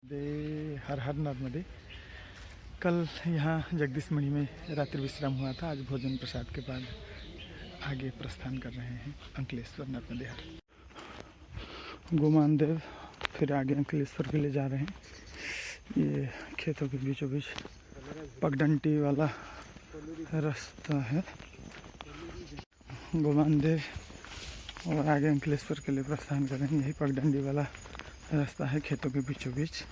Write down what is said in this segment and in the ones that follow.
हर हर नर्मदे। कल यहाँ जगदीश मणि में रात्रि विश्राम हुआ था। आज भोजन प्रसाद के बाद आगे प्रस्थान कर रहे हैं अंकलेश्वर नर्मदे हर। गुमान देव फिर आगे अंकलेश्वर के लिए जा रहे हैं। ये खेतों के बीचों बीच पगडंडी वाला रास्ता है। गुमान देव और आगे अंकलेश्वर के लिए प्रस्थान कर रहे हैं। यही पगडंडी वाला रास्ता है खेतों के बीचों बीच।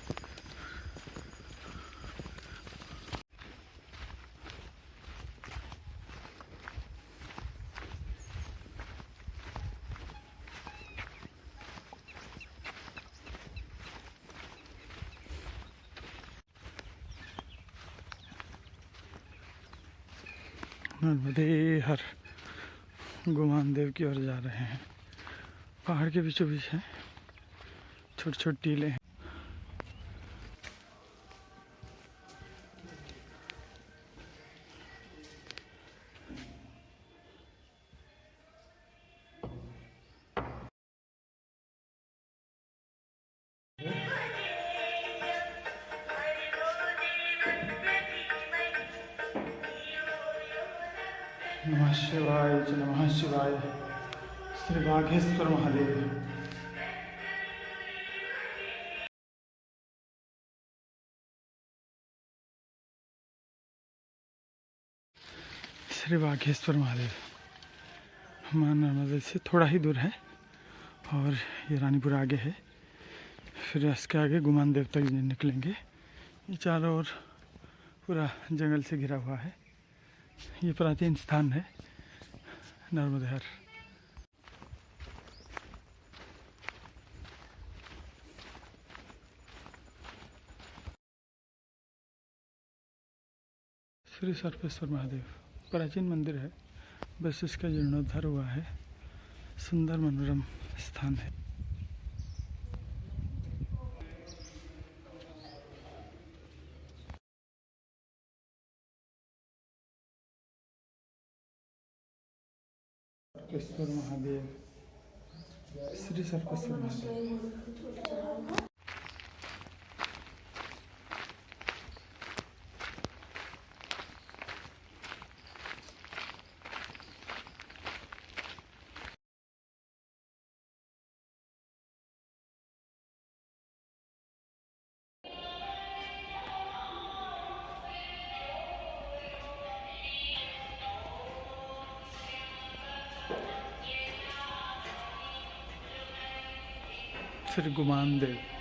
नर्मदे हर गुमान देव की ओर जा रहे हैं। पहाड़ के बीचों बीच है, छोटी छोटी टीले हैं। नमः शिवाय च नमः शिवाय। श्री बाघेश्वर महादेव। श्री बाघेश्वर महादेव मां नर्मदा से थोड़ा ही दूर है और ये रानीपुर आगे है। फिर इसके आगे गुमान देव तक निकलेंगे। ये चारों ओर पूरा जंगल से घिरा हुआ है। ये प्राचीन स्थान है नर्मदे हर। श्री सर्पेश्वर महादेव प्राचीन मंदिर है, बस इसका जीर्णोद्धार हुआ है। सुंदर मनोरम स्थान है। सर्पेश्वर महादेव, श्री सर्पेश्वर महादेव। श्री गुमान देव।